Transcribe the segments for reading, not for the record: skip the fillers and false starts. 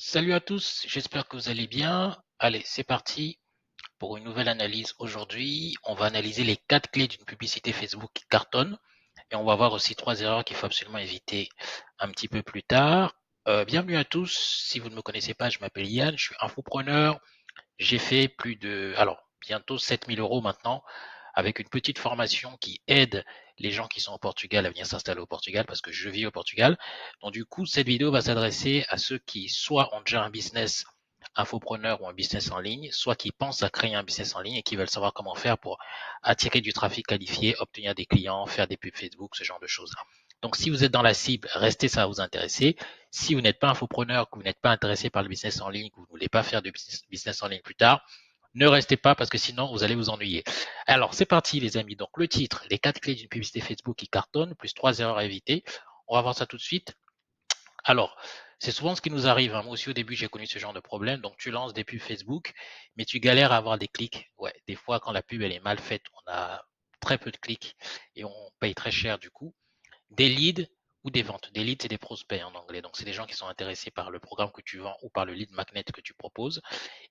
Salut à tous, j'espère que vous allez bien. Allez, c'est parti pour une nouvelle analyse aujourd'hui. On va analyser les 4 clés d'une publicité Facebook qui cartonne et on va voir aussi 3 erreurs qu'il faut absolument éviter un petit peu plus tard. Bienvenue à tous. Si vous ne me connaissez pas, je m'appelle Yann, je suis infopreneur. J'ai fait bientôt 7 000 € maintenant avec une petite formation qui aide les gens qui sont au Portugal à venir s'installer au Portugal parce que je vis au Portugal. Donc du coup, cette vidéo va s'adresser à ceux qui soit ont déjà un business infopreneur ou un business en ligne, soit qui pensent à créer un business en ligne et qui veulent savoir comment faire pour attirer du trafic qualifié, obtenir des clients, faire des pubs Facebook, ce genre de choses. Donc si vous êtes dans la cible, restez, ça va vous intéresser. Si vous n'êtes pas infopreneur, que vous n'êtes pas intéressé par le business en ligne, que vous ne voulez pas faire de business en ligne plus tard, ne restez pas parce que sinon vous allez vous ennuyer. Alors c'est parti les amis. Donc le titre, les 4 clés d'une publicité Facebook qui cartonne, plus 3 erreurs à éviter. On va voir ça tout de suite. Alors, c'est souvent ce qui nous arrive, hein. Moi aussi au début j'ai connu ce genre de problème. Donc tu lances des pubs Facebook, mais tu galères à avoir des clics. Ouais, des fois quand la pub elle est mal faite, on a très peu de clics et on paye très cher du coup. Des leads ou des ventes. Des leads, c'est des prospects en anglais. Donc, c'est des gens qui sont intéressés par le programme que tu vends ou par le lead magnet que tu proposes.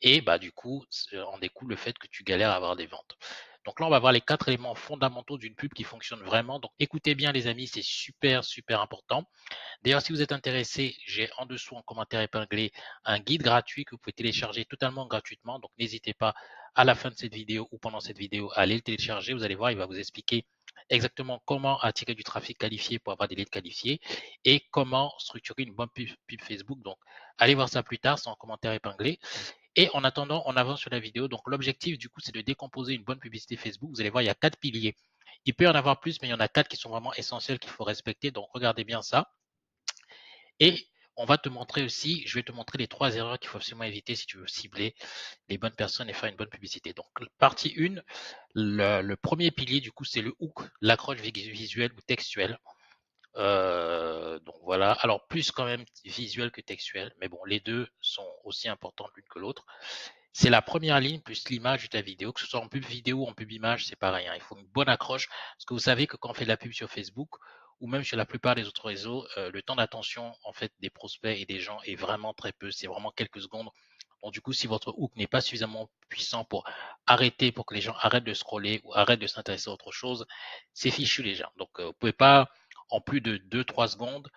Et bah, du coup, en découle le fait que tu galères à avoir des ventes. Donc là, on va voir les 4 éléments fondamentaux d'une pub qui fonctionne vraiment. Donc, écoutez bien, les amis, c'est super, super important. D'ailleurs, si vous êtes intéressé, j'ai en dessous en commentaire épinglé un guide gratuit que vous pouvez télécharger totalement gratuitement. Donc, n'hésitez pas à la fin de cette vidéo ou pendant cette vidéo à aller le télécharger. Vous allez voir, il va vous expliquer exactement comment attirer du trafic qualifié pour avoir des leads qualifiés et comment structurer une bonne pub Facebook. Donc, allez voir ça plus tard, c'est en commentaire épinglé. Et en attendant, on avance sur la vidéo. Donc, l'objectif, du coup, c'est de décomposer une bonne publicité Facebook. Vous allez voir, il y a 4 piliers. Il peut y en avoir plus, mais il y en a 4 qui sont vraiment essentiels qu'il faut respecter. Donc, regardez bien ça. Et on va te montrer aussi, je vais te montrer les 3 erreurs qu'il faut absolument éviter si tu veux cibler les bonnes personnes et faire une bonne publicité. Donc, partie 1, le premier pilier, du coup, c'est le hook, l'accroche visuelle ou textuelle. Donc voilà, alors plus quand même visuel que textuel, mais bon, les deux sont aussi importantes l'une que l'autre. C'est la première ligne plus l'image de ta vidéo, que ce soit en pub vidéo ou en pub image, c'est pareil, hein. Il faut une bonne accroche, parce que vous savez que quand on fait de la pub sur Facebook ou même sur la plupart des autres réseaux, le temps d'attention en fait des prospects et des gens est vraiment très peu, c'est vraiment quelques secondes. Donc du coup, si votre hook n'est pas suffisamment puissant pour arrêter, pour que les gens arrêtent de scroller ou arrêtent de s'intéresser à autre chose, c'est fichu les gens. Donc vous pouvez pas en plus de 2-3 secondes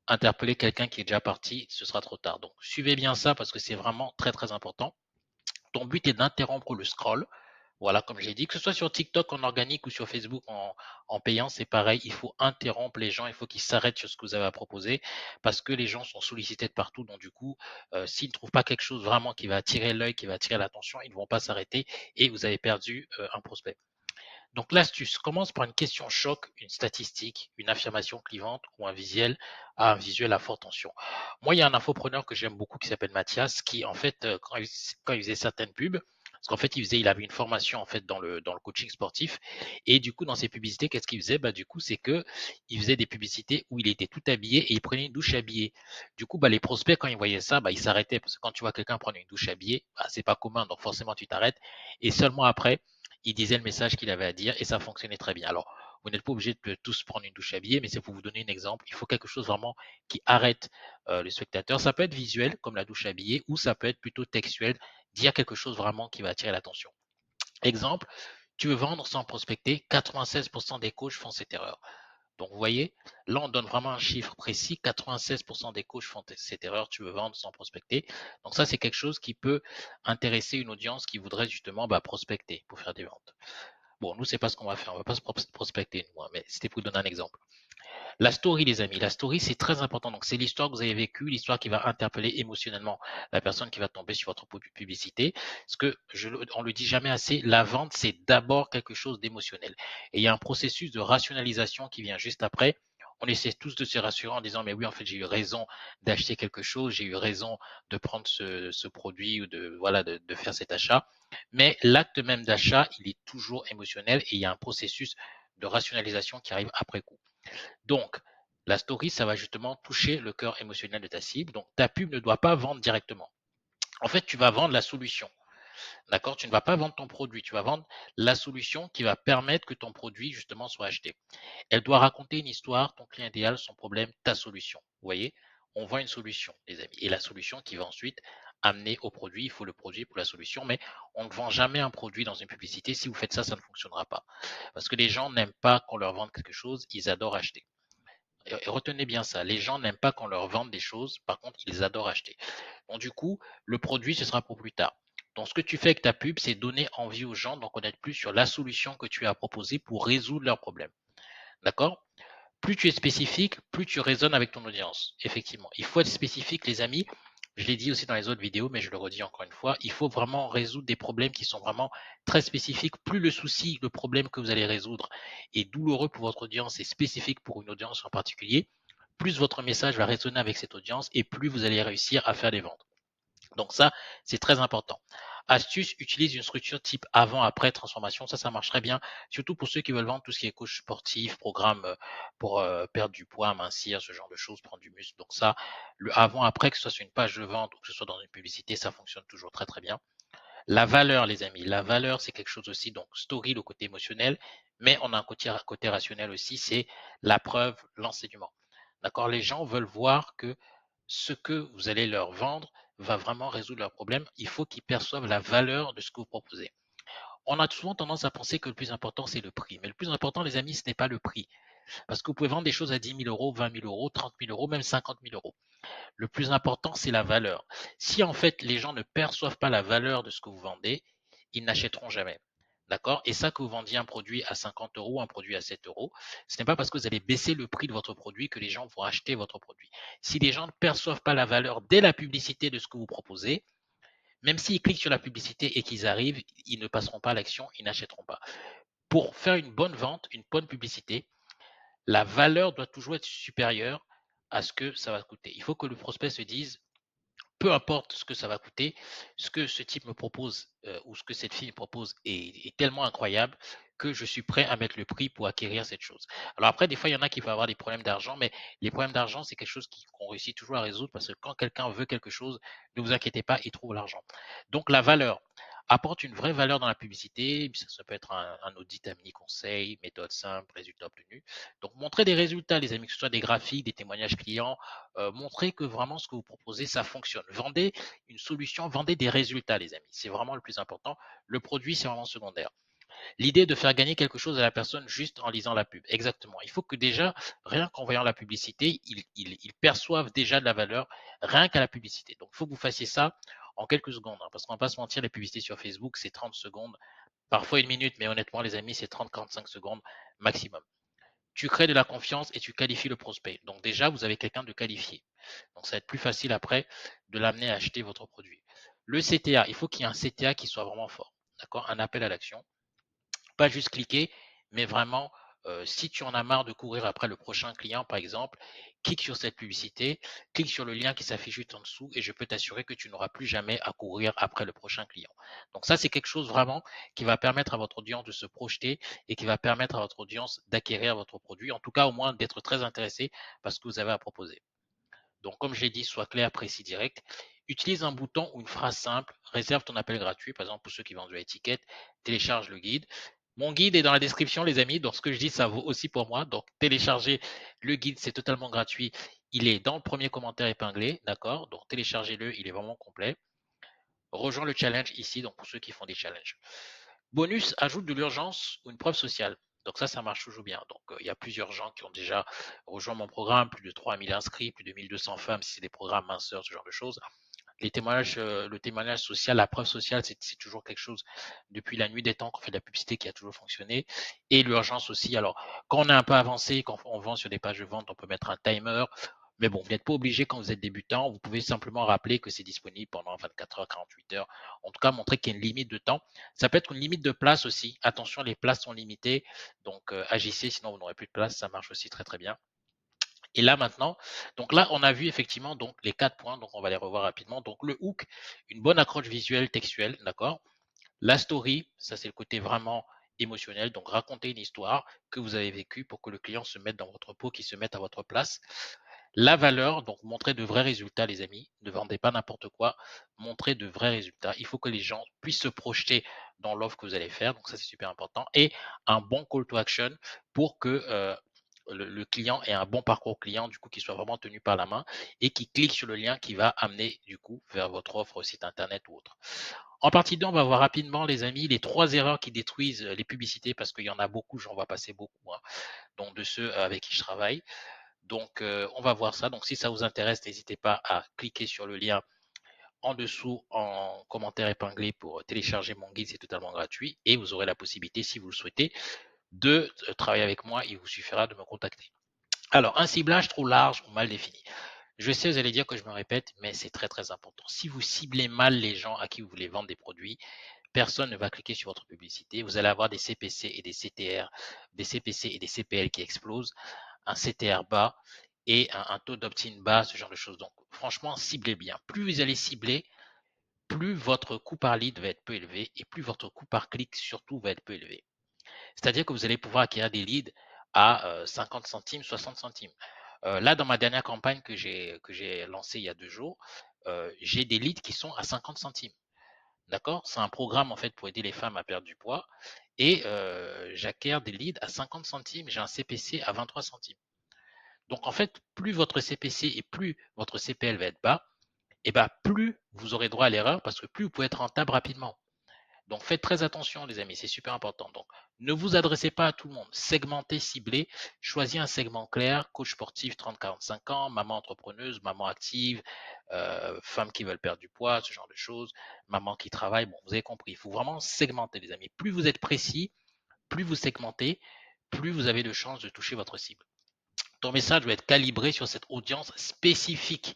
interpeller quelqu'un qui est déjà parti, ce sera trop tard. Donc suivez bien ça parce que c'est vraiment très très important. Ton but est d'interrompre le scroll. Voilà, comme j'ai dit, que ce soit sur TikTok en organique ou sur Facebook en payant, c'est pareil. Il faut interrompre les gens, il faut qu'ils s'arrêtent sur ce que vous avez à proposer parce que les gens sont sollicités de partout. Donc, du coup, s'ils ne trouvent pas quelque chose vraiment qui va attirer l'œil, qui va attirer l'attention, ils ne vont pas s'arrêter et vous avez perdu un prospect. Donc, l'astuce commence par une question choc, une statistique, une affirmation clivante ou un visuel à forte tension. Moi, il y a un infopreneur que j'aime beaucoup qui s'appelle Mathias qui, en fait, quand il faisait certaines pubs, parce qu'en fait, il avait une formation en fait dans le coaching sportif et du coup dans ses publicités, qu'est-ce qu'il faisait? Bah du coup, c'est que il faisait des publicités où il était tout habillé et il prenait une douche habillée. Du coup, bah les prospects quand ils voyaient ça, bah ils s'arrêtaient parce que quand tu vois quelqu'un prendre une douche habillée, bah, c'est pas commun, donc forcément tu t'arrêtes et seulement après, il disait le message qu'il avait à dire et ça fonctionnait très bien. Alors, vous n'êtes pas obligé de tous prendre une douche habillée, mais c'est pour vous donner un exemple. Il faut quelque chose vraiment qui arrête le spectateur. Ça peut être visuel, comme la douche habillée, ou ça peut être plutôt textuel, dire quelque chose vraiment qui va attirer l'attention. Exemple, tu veux vendre sans prospecter, 96% des coachs font cette erreur. Donc, vous voyez, là, on donne vraiment un chiffre précis. 96% des coachs font cette erreur. Tu veux vendre sans prospecter. Donc, ça, c'est quelque chose qui peut intéresser une audience qui voudrait justement prospecter pour faire des ventes. Bon, nous, c'est pas ce qu'on va faire. On va pas se prospecter, nous, hein, mais c'était pour vous donner un exemple. La story, les amis, la story, c'est très important. Donc, c'est l'histoire que vous avez vécue, l'histoire qui va interpeller émotionnellement la personne qui va tomber sur votre publicité. Parce que, on le dit jamais assez, la vente, c'est d'abord quelque chose d'émotionnel. Et il y a un processus de rationalisation qui vient juste après. On essaie tous de se rassurer en disant, mais oui, en fait, j'ai eu raison d'acheter quelque chose, j'ai eu raison de prendre ce produit ou de faire cet achat. Mais l'acte même d'achat, il est toujours émotionnel et il y a un processus de rationalisation qui arrive après coup. Donc, la story, ça va justement toucher le cœur émotionnel de ta cible. Donc, ta pub ne doit pas vendre directement. En fait, tu vas vendre la solution. D'accord? Tu ne vas pas vendre ton produit, tu vas vendre la solution qui va permettre que ton produit, justement, soit acheté. Elle doit raconter une histoire, ton client idéal, son problème, ta solution. Vous voyez? on vend une solution, les amis. Et la solution qui va ensuite amener au produit, il faut le produit pour la solution, mais on ne vend jamais un produit dans une publicité. Si vous faites ça, ça ne fonctionnera pas. Parce que les gens n'aiment pas qu'on leur vende quelque chose, ils adorent acheter. Et retenez bien ça, les gens n'aiment pas qu'on leur vende des choses, par contre, ils adorent acheter. Donc du coup, le produit, ce sera pour plus tard. Donc ce que tu fais avec ta pub, c'est donner envie aux gens d'en connaître plus sur la solution que tu as proposée pour résoudre leurs problèmes. D'accord? Plus tu es spécifique, plus tu résonnes avec ton audience. Effectivement, il faut être spécifique, les amis. Je l'ai dit aussi dans les autres vidéos, mais je le redis encore une fois, il faut vraiment résoudre des problèmes qui sont vraiment très spécifiques. Plus le souci, le problème que vous allez résoudre est douloureux pour votre audience et spécifique pour une audience en particulier, plus votre message va résonner avec cette audience et plus vous allez réussir à faire des ventes. Donc ça, c'est très important. Astuce, utilise une structure type avant-après transformation. Ça marche très bien, surtout pour ceux qui veulent vendre tout ce qui est coach sportif, programme pour perdre du poids, mincir, ce genre de choses, prendre du muscle. Donc ça, le avant-après, que ce soit sur une page de vente ou que ce soit dans une publicité, ça fonctionne toujours très très bien. La valeur, les amis, la valeur, c'est quelque chose aussi, donc story, le côté émotionnel, mais on a un côté rationnel aussi, c'est la preuve, l'enseignement. D'accord? Les gens veulent voir que ce que vous allez leur vendre va vraiment résoudre leurs problèmes. Il faut qu'ils perçoivent la valeur de ce que vous proposez. On a souvent tendance à penser que le plus important, c'est le prix. Mais le plus important, les amis, ce n'est pas le prix. Parce que vous pouvez vendre des choses à 10 000 euros, 20 000 euros, 30 000 euros, même 50 000 euros. Le plus important, c'est la valeur. Si en fait les gens ne perçoivent pas la valeur de ce que vous vendez, ils n'achèteront jamais. D'accord? Et ça, que vous vendiez un produit à 50 euros, un produit à 7 euros, ce n'est pas parce que vous allez baisser le prix de votre produit que les gens vont acheter votre produit. Si les gens ne perçoivent pas la valeur dès la publicité de ce que vous proposez, même s'ils cliquent sur la publicité et qu'ils arrivent, ils ne passeront pas à l'action, ils n'achèteront pas. Pour faire une bonne vente, une bonne publicité, la valeur doit toujours être supérieure à ce que ça va coûter. Il faut que le prospect se dise, peu importe ce que ça va coûter, ce que ce type me propose ou ce que cette fille me propose est tellement incroyable que je suis prêt à mettre le prix pour acquérir cette chose. Alors après, des fois, il y en a qui vont avoir des problèmes d'argent, mais les problèmes d'argent, c'est quelque chose qu'on réussit toujours à résoudre parce que quand quelqu'un veut quelque chose, ne vous inquiétez pas, il trouve l'argent. Donc la valeur apporte une vraie valeur dans la publicité. Ça peut être un audit à mini-conseil, méthode simple, résultat obtenu. Donc montrer des résultats, les amis, que ce soit des graphiques, des témoignages clients, montrer que vraiment ce que vous proposez, ça fonctionne. Vendez une solution, vendez des résultats, les amis. C'est vraiment le plus important. Le produit, c'est vraiment secondaire. L'idée de faire gagner quelque chose à la personne juste en lisant la pub. Exactement. Il faut que déjà, rien qu'en voyant la publicité, ils perçoivent déjà de la valeur rien qu'à la publicité. Donc, il faut que vous fassiez ça en quelques secondes. Parce qu'on ne va pas se mentir, les publicités sur Facebook, c'est 30 secondes, parfois une minute, mais honnêtement, les amis, c'est 30-45 secondes maximum. Tu crées de la confiance et tu qualifies le prospect. Donc déjà, vous avez quelqu'un de qualifié. Donc ça va être plus facile après de l'amener à acheter votre produit. Le CTA, il faut qu'il y ait un CTA qui soit vraiment fort. D'accord? Un appel à l'action. Pas juste cliquer, mais vraiment, si tu en as marre de courir après le prochain client, par exemple, clique sur cette publicité, clique sur le lien qui s'affiche juste en dessous et je peux t'assurer que tu n'auras plus jamais à courir après le prochain client. Donc ça, c'est quelque chose vraiment qui va permettre à votre audience de se projeter et qui va permettre à votre audience d'acquérir votre produit, en tout cas au moins d'être très intéressé par ce que vous avez à proposer. Donc, comme je l'ai dit, sois clair, précis, direct. Utilise un bouton ou une phrase simple. Réserve ton appel gratuit. Par exemple, pour ceux qui vendent de l'étiquette, télécharge le guide. Mon guide est dans la description, les amis. Donc, ce que je dis, ça vaut aussi pour moi. Donc, téléchargez le guide, c'est totalement gratuit. Il est dans le premier commentaire épinglé. D'accord? Donc, téléchargez-le. Il est vraiment complet. Rejoins le challenge ici. Donc, pour ceux qui font des challenges. Bonus, ajoute de l'urgence ou une preuve sociale. Donc ça marche toujours bien. Donc il y a plusieurs gens qui ont déjà rejoint mon programme, plus de 3000 inscrits, plus de 1200 femmes si c'est des programmes minceurs, ce genre de choses. Les témoignages, le témoignage social, la preuve sociale, c'est toujours quelque chose depuis la nuit des temps qu'on fait de la publicité qui a toujours fonctionné. Et l'urgence aussi. Alors, quand on est un peu avancé, quand on vend sur des pages de vente, on peut mettre un timer. Mais bon, vous n'êtes pas obligé quand vous êtes débutant. Vous pouvez simplement rappeler que c'est disponible pendant 24 heures, 48 heures. En tout cas, montrer qu'il y a une limite de temps. Ça peut être une limite de place aussi. Attention, les places sont limitées. Donc, agissez, sinon vous n'aurez plus de place. Ça marche aussi très, très bien. Et là maintenant, donc là, on a vu effectivement donc les 4 points, donc on va les revoir rapidement. Donc le hook, une bonne accroche visuelle, textuelle, d'accord. La story, ça c'est le côté vraiment émotionnel, donc raconter une histoire que vous avez vécue pour que le client se mette dans votre peau, qu'il se mette à votre place. La valeur, donc montrer de vrais résultats, les amis. Ne vendez pas n'importe quoi, montrez de vrais résultats. Il faut que les gens puissent se projeter dans l'offre que vous allez faire, donc ça c'est super important. Et un bon call to action pour que le client ait un bon parcours client, du coup, qui soit vraiment tenu par la main et qui clique sur le lien qui va amener, du coup, vers votre offre, site internet ou autre. En partie 2, on va voir rapidement, les amis, les 3 erreurs qui détruisent les publicités parce qu'il y en a beaucoup, j'en vois passer beaucoup, hein, dont de ceux avec qui je travaille. Donc, on va voir ça. Donc, si ça vous intéresse, n'hésitez pas à cliquer sur le lien en dessous en commentaire épinglé pour télécharger mon guide, c'est totalement gratuit et vous aurez la possibilité, si vous le souhaitez, de travailler avec moi. Il vous suffira de me contacter. Alors, un ciblage trop large ou mal défini. Je sais, vous allez dire que je me répète, mais c'est très très important. Si vous ciblez mal les gens à qui vous voulez vendre des produits, personne ne va cliquer sur votre publicité. Vous allez avoir des CPC et des CTR, des CPC et des CPL qui explosent, un CTR bas et un taux d'opt-in bas, ce genre de choses. Donc, franchement, ciblez bien. Plus vous allez cibler, plus votre coût par lead va être peu élevé et plus votre coût par clic surtout va être peu élevé. C'est-à-dire que vous allez pouvoir acquérir des leads à 50 centimes, 60 centimes. Là, dans ma dernière campagne que j'ai lancée il y a 2 jours, j'ai des leads qui sont à 50 centimes. D'accord? C'est un programme en fait pour aider les femmes à perdre du poids et j'acquiers des leads à 50 centimes. J'ai un CPC à 23 centimes. Donc en fait, plus votre CPC et plus votre CPL va être bas, et ben plus vous aurez droit à l'erreur parce que plus vous pouvez être rentable rapidement. Donc faites très attention les amis, c'est super important. Donc ne vous adressez pas à tout le monde, segmentez, ciblez, choisis un segment clair, coach sportif 30-45 ans, maman entrepreneuse, maman active, femmes qui veulent perdre du poids, ce genre de choses, maman qui travaille, bon vous avez compris, il faut vraiment segmenter les amis. Plus vous êtes précis, plus vous segmentez, plus vous avez de chances de toucher votre cible. Ton message doit être calibré sur cette audience spécifique.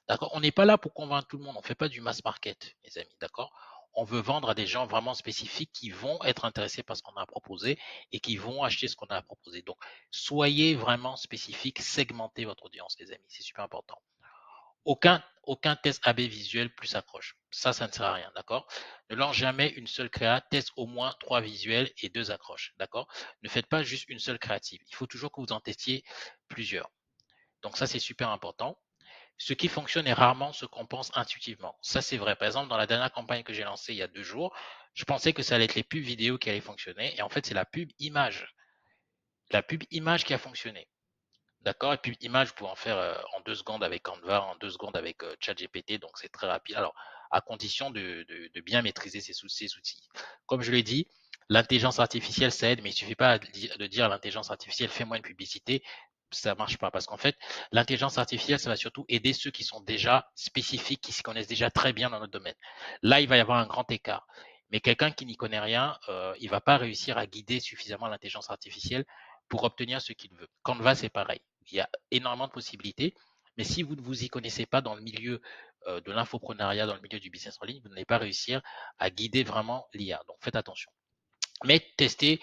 D'accord? On n'est pas là pour convaincre tout le monde. On ne fait pas du mass market, les amis. D'accord? On veut vendre à des gens vraiment spécifiques qui vont être intéressés par ce qu'on a proposé et qui vont acheter ce qu'on a proposé. Donc, soyez vraiment spécifiques, segmentez votre audience, les amis. C'est super important. Aucun test AB visuel plus accroche. Ça ne sert à rien, d'accord? Ne lance jamais une seule créa, teste au moins 3 visuels et 2 accroches, d'accord? Ne faites pas juste une seule créative. Il faut toujours que vous en testiez plusieurs. Donc ça, c'est super important. Ce qui fonctionne est rarement ce qu'on pense intuitivement. Ça, c'est vrai. Par exemple, dans la dernière campagne que j'ai lancée il y a 2 jours, je pensais que ça allait être les pubs vidéo qui allaient fonctionner. Et en fait, c'est la pub image. La pub image qui a fonctionné. D'accord? Et puis image, vous pouvez en faire en 2 secondes avec Canva, en 2 secondes avec ChatGPT, donc c'est très rapide. Alors, à condition de bien maîtriser ces outils. Comme je l'ai dit, l'intelligence artificielle, ça aide, mais il ne suffit pas de dire à l'intelligence artificielle, fais-moi une publicité. Ça ne marche pas parce qu'en fait, l'intelligence artificielle, ça va surtout aider ceux qui sont déjà spécifiques, qui s'y connaissent déjà très bien dans notre domaine. Là, il va y avoir un grand écart. Mais quelqu'un qui n'y connaît rien, il ne va pas réussir à guider suffisamment l'intelligence artificielle pour obtenir ce qu'il veut. Canva, c'est pareil. Il y a énormément de possibilités, mais si vous ne vous y connaissez pas dans le milieu de l'infoprenariat, dans le milieu du business en ligne, vous n'allez pas réussir à guider vraiment l'IA. Donc faites attention. Mais testez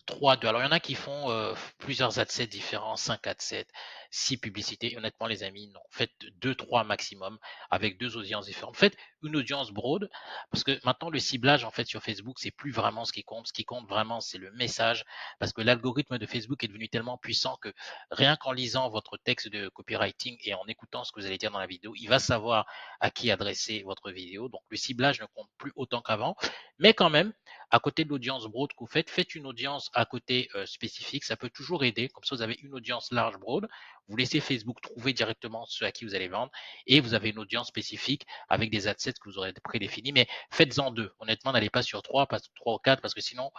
3, 2. Alors, il y en a qui font plusieurs ad sets différents, 5 ad sets, 6 publicités. Honnêtement, les amis, non. Faites 2, 3 maximum avec 2 audiences différentes. Faites une audience broad parce que maintenant, le ciblage, en fait, sur Facebook, c'est plus vraiment ce qui compte. Ce qui compte vraiment, c'est le message parce que l'algorithme de Facebook est devenu tellement puissant que rien qu'en lisant votre texte de copywriting et en écoutant ce que vous allez dire dans la vidéo, il va savoir à qui adresser votre vidéo. Donc, le ciblage ne compte plus autant qu'avant. Mais quand même, à côté de l'audience broad que vous faites, faites une audience à côté spécifique. Ça peut toujours aider. Comme ça, vous avez une audience large broad. Vous laissez Facebook trouver directement ceux à qui vous allez vendre et vous avez une audience spécifique avec des adsets que vous aurez prédéfinis. Mais faites-en 2. Honnêtement, n'allez pas sur 3, pas 3 ou 4 parce que sinon,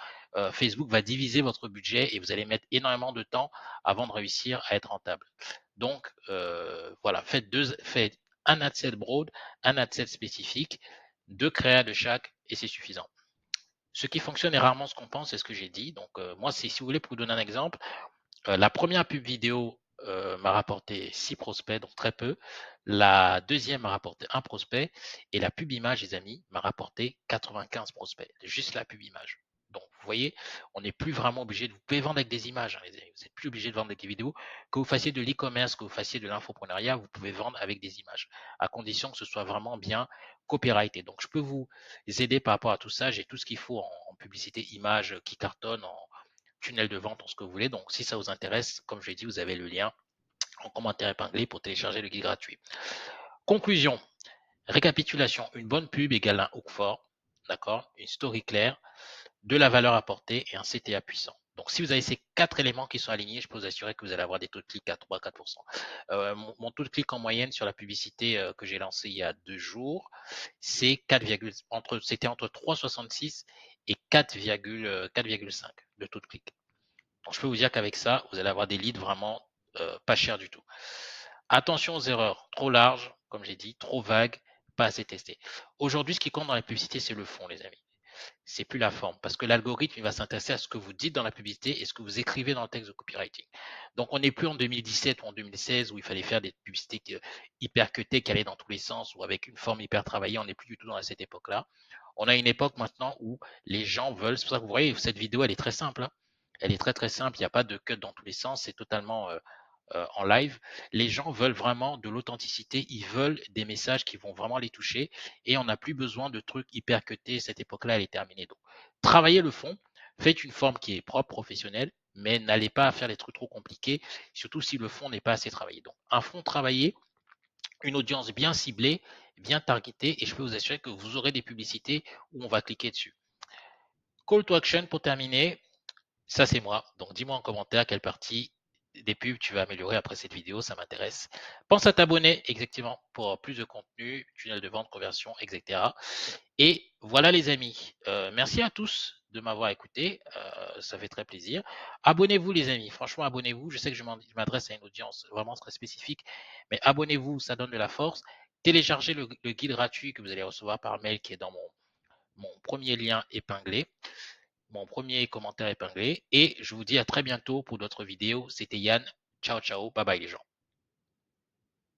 Facebook va diviser votre budget et vous allez mettre énormément de temps avant de réussir à être rentable. Donc, voilà, faites un adset broad, un adset spécifique, 2 créas de chaque et c'est suffisant. Ce qui fonctionne est rarement ce qu'on pense, c'est ce que j'ai dit. Donc, moi, si vous voulez, pour vous donner un exemple, la première pub vidéo m'a rapporté 6 prospects, donc très peu. La deuxième m'a rapporté 1 prospect. Et la pub image, les amis, m'a rapporté 95 prospects. Juste la pub image. Donc, vous voyez, on n'est plus vraiment obligé de. Vous pouvez vendre avec des images, hein, les amis. Vous n'êtes plus obligé de vendre avec des vidéos. Que vous fassiez de l'e-commerce, que vous fassiez de l'infoprenariat, vous pouvez vendre avec des images, à condition que ce soit vraiment bien copyrighté. Donc, je peux vous aider par rapport à tout ça. J'ai tout ce qu'il faut en publicité image qui cartonne, en tunnel de vente, en ce que vous voulez. Donc, si ça vous intéresse, comme je l'ai dit, vous avez le lien en commentaire épinglé pour télécharger le guide gratuit. Conclusion, récapitulation, une bonne pub égale un hook fort, d'accord, une story claire, de la valeur apportée et un CTA puissant. Donc, si vous avez ces 4 éléments qui sont alignés, je peux vous assurer que vous allez avoir des taux de clic à 3-4%. Mon taux de clic en moyenne sur la publicité que j'ai lancée il y a 2 jours, c'est c'était entre 3,66 et 4,5 de taux de clic. Donc, je peux vous dire qu'avec ça, vous allez avoir des leads vraiment pas chers du tout. Attention aux erreurs, trop larges, comme j'ai dit, trop vagues, pas assez testées. Aujourd'hui, ce qui compte dans la publicité, c'est le fond, les amis. C'est plus la forme, parce que l'algorithme il va s'intéresser à ce que vous dites dans la publicité et ce que vous écrivez dans le texte de copywriting. Donc, on n'est plus en 2017 ou en 2016 où il fallait faire des publicités hyper cutées, qui allaient dans tous les sens, ou avec une forme hyper travaillée. On n'est plus du tout dans cette époque-là. On a une époque maintenant où les gens veulent. C'est pour ça que vous voyez, cette vidéo, elle est très simple, hein. Elle est très très simple. Il n'y a pas de cut dans tous les sens. C'est totalement en live. Les gens veulent vraiment de l'authenticité. Ils veulent des messages qui vont vraiment les toucher. Et on n'a plus besoin de trucs hyper cutés. Cette époque-là, elle est terminée. Donc, travaillez le fond. Faites une forme qui est propre, professionnelle, mais n'allez pas faire des trucs trop compliqués, surtout si le fond n'est pas assez travaillé. Donc, un fond travaillé, une audience bien ciblée, bien targetée, et je peux vous assurer que vous aurez des publicités où on va cliquer dessus. Call to action pour terminer. Ça, c'est moi. Donc, dis-moi en commentaire quelle partie des pubs tu vas améliorer après cette vidéo. Ça m'intéresse. Pense à t'abonner, exactement, pour plus de contenu, tunnel de vente, conversion, etc. Et voilà, les amis. Merci à tous de m'avoir écouté. Ça fait très plaisir. Abonnez-vous, les amis. Franchement, abonnez-vous. Je sais que je m'adresse à une audience vraiment très spécifique, mais abonnez-vous, ça donne de la force. Téléchargez le guide gratuit que vous allez recevoir par mail qui est dans mon premier lien épinglé, mon premier commentaire épinglé. Et je vous dis à très bientôt pour d'autres vidéos. C'était Yann. Ciao, ciao. Bye bye, les gens.